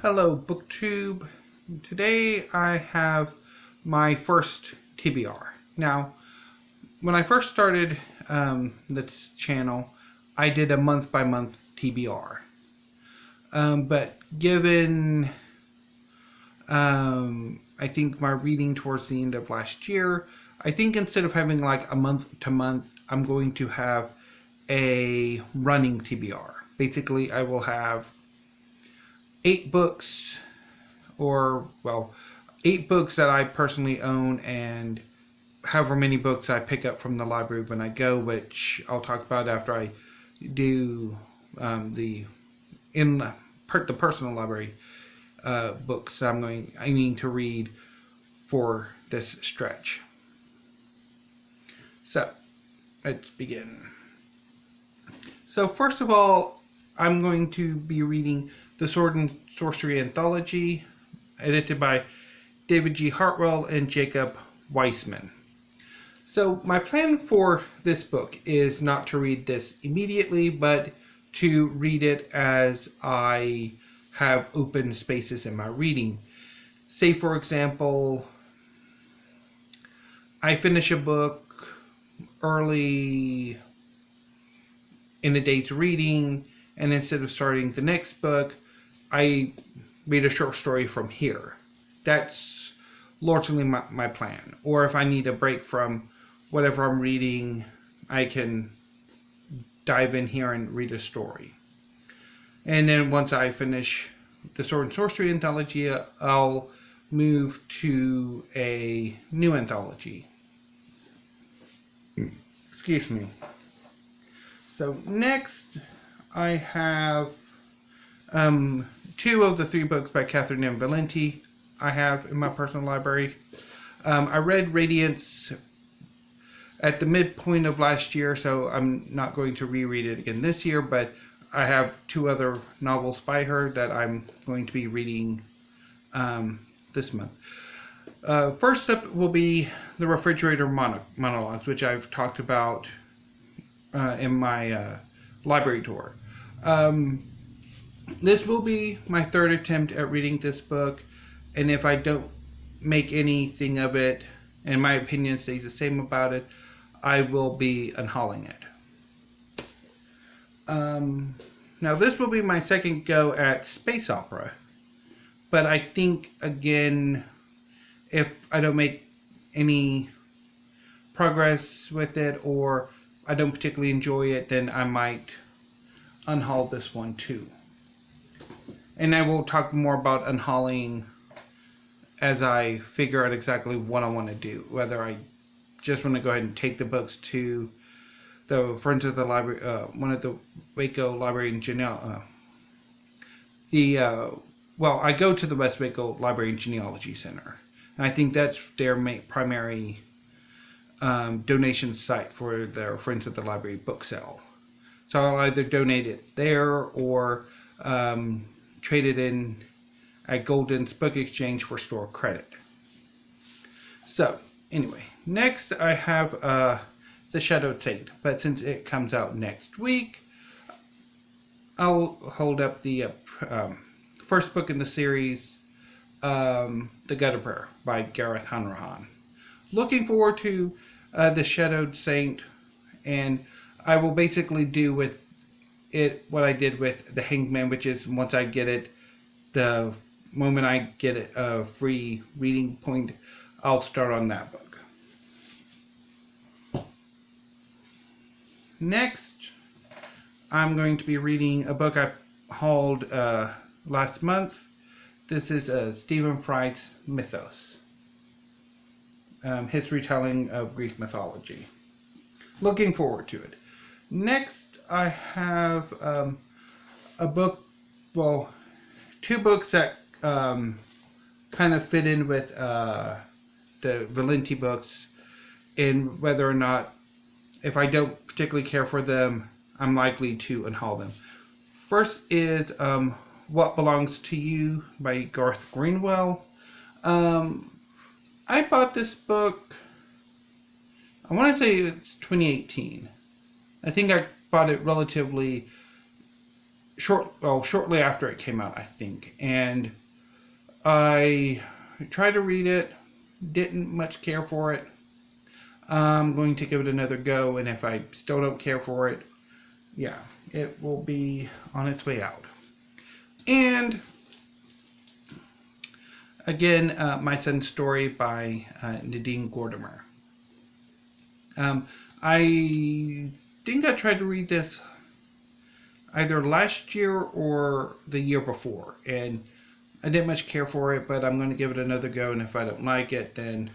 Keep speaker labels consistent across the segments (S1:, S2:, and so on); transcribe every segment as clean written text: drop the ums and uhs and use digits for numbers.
S1: Hello, BookTube. Today I have my first TBR. Now, when I first started this channel, I did a month-by-month TBR. But given, I think my reading towards the end of last year, I think instead of having like a month-to-month, I'm going to have a running TBR. Basically, I will have 8 books or, well, 8 books that I personally own and however many books I pick up from the library when I go, which I'll talk about after I do the personal library books I need to read for this stretch. So, let's begin. So first of all, I'm going to be reading the Sword and Sorcery Anthology, edited by David G. Hartwell and Jacob Weissman. So my plan for this book is not to read this immediately, but to read it as I have open spaces in my reading. Say, for example, I finish a book early in a day's reading, and instead of starting the next book, I read a short story from here. That's largely my plan. Or if I need a break from whatever I'm reading, I can dive in here and read a story. And then once I finish the Sword and Sorcery Anthology, I'll move to a new anthology. Excuse me. So next, I have 2 of the 3 books by Catherynne M. Valenti I have in my personal library. I read Radiance at the midpoint of last year, so I'm not going to reread it again this year, but I have 2 other novels by her that I'm going to be reading this month. First up will be the Refrigerator Monologues, which I've talked about in my library tour. This will be my 3rd attempt at reading this book, and if I don't make anything of it, and my opinion stays the same about it, I will be unhauling it. Now this will be my 2nd go at space opera, but I think, again, if I don't make any progress with it, or I don't particularly enjoy it, then I might unhaul this one too. And I will talk more about unhauling as I figure out exactly what I want to do. Whether I just want to go ahead and take the books to the Friends of the Library, one of the Waco Library and Genealogy. I go to the West Waco Library and Genealogy Center, and I think that's their primary donation site for their Friends of the Library book sale. So I'll either donate it there or trade it in at Golden's Book Exchange for store credit. So anyway, next I have The Shadowed Saint, but since it comes out next week, I'll hold up the first book in the series, The Gutter Prayer by Gareth Hanrahan. Looking forward to The Shadowed Saint, and I will basically do with it what I did with The Hanged Man, which is once I get it, the moment I get it, a free reading point, I'll start on that book. Next, I'm going to be reading a book I hauled last month. This is Stephen Fright's Mythos, his retelling of Greek mythology. Looking forward to it. Next, I have a book, 2 books that kind of fit in with the Valenti books, in whether or not, if I don't particularly care for them, I'm likely to unhaul them. First is What Belongs to You by Garth Greenwell. I bought this book, I want to say it's 2018. I think I bought it relatively shortly after it came out, I think, and I tried to read it, didn't much care for it. I'm going to give it another go, and if I still don't care for it, yeah, it will be on its way out. And again, My Son's Story by Nadine Gordimer. I think I tried to read this either last year or the year before, and I didn't much care for it, but I'm going to give it another go, and if I don't like it, then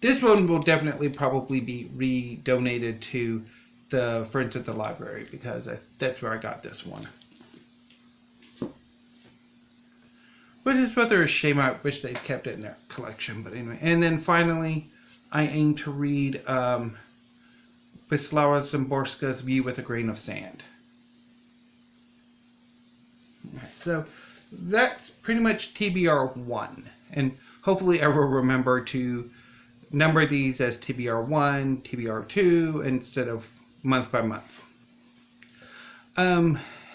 S1: this one will definitely probably be re-donated to the Friends at the Library, because that's where I got this one. Which is rather a shame. I wish they'd kept it in their collection, but anyway. And then finally, I aim to read Wisława Szymborska's View with a Grain of Sand. So that's pretty much TBR 1. And hopefully I will remember to number these as TBR 1, TBR 2, instead of month by month.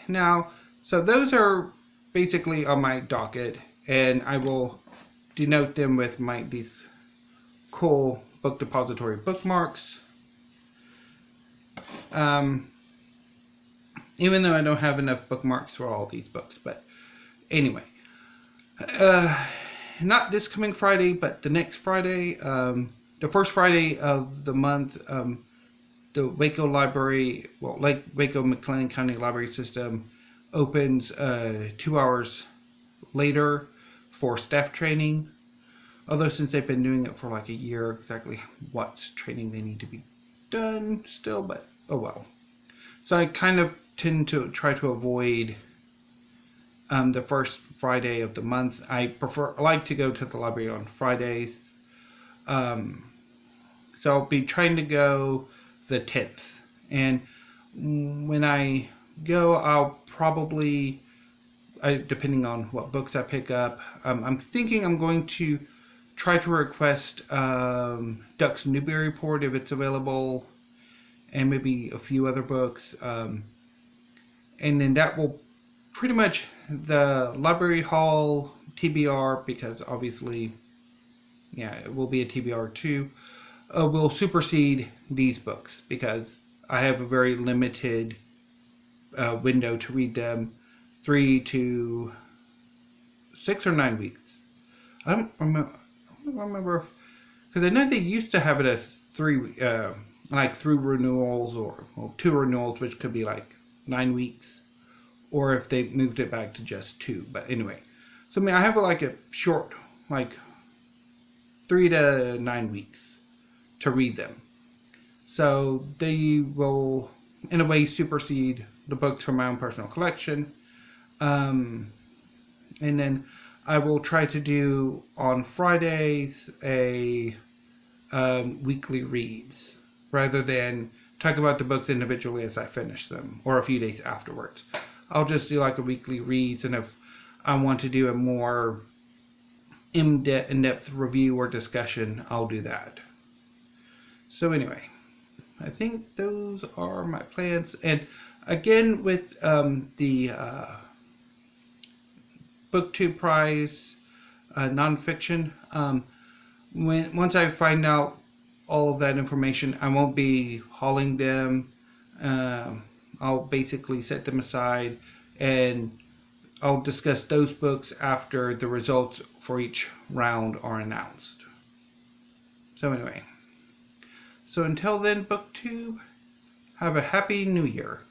S1: Now, so those are basically on my docket, and I will denote them with these cool book depository bookmarks. Even though I don't have enough bookmarks for all these books, but anyway, not this coming Friday, but the next Friday, the first Friday of the month, the Waco Library, Waco McLennan County Library System opens 2 hours later for staff training. Although since they've been doing it for like a year, exactly what training they need to be done still, but oh well. So I kind of tend to try to avoid the first Friday of the month. I like to go to the library on Fridays. So I'll be trying to go the 10th. And when I go, I'll probably, depending on what books I pick up, I'm thinking I'm going to try to request Duck's Newburyport if it's available, and maybe a few other books. And then that will pretty much, the library hall TBR, because obviously, yeah, it will be a TBR too, will supersede these books because I have a very limited window to read them, 3 to 6 or 9 weeks. I don't remember, because I know they used to have it as 3, like through renewals or 2 renewals, which could be like 9 weeks, or if they moved it back to just 2. But anyway, so I mean, I have like a short, like 3 to 9 weeks to read them. So they will, in a way, supersede the books from my own personal collection. And then I will try to do on Fridays a weekly reads, rather than talk about the books individually as I finish them, or a few days afterwards. I'll just do like a weekly reads, and if I want to do a more in-depth review or discussion, I'll do that. So anyway, I think those are my plans. And again, with the BookTube Prize nonfiction, once I find out all of that information, I won't be hauling them. I'll basically set them aside, and I'll discuss those books after the results for each round are announced. So anyway, so until then, BookTube, have a happy new year.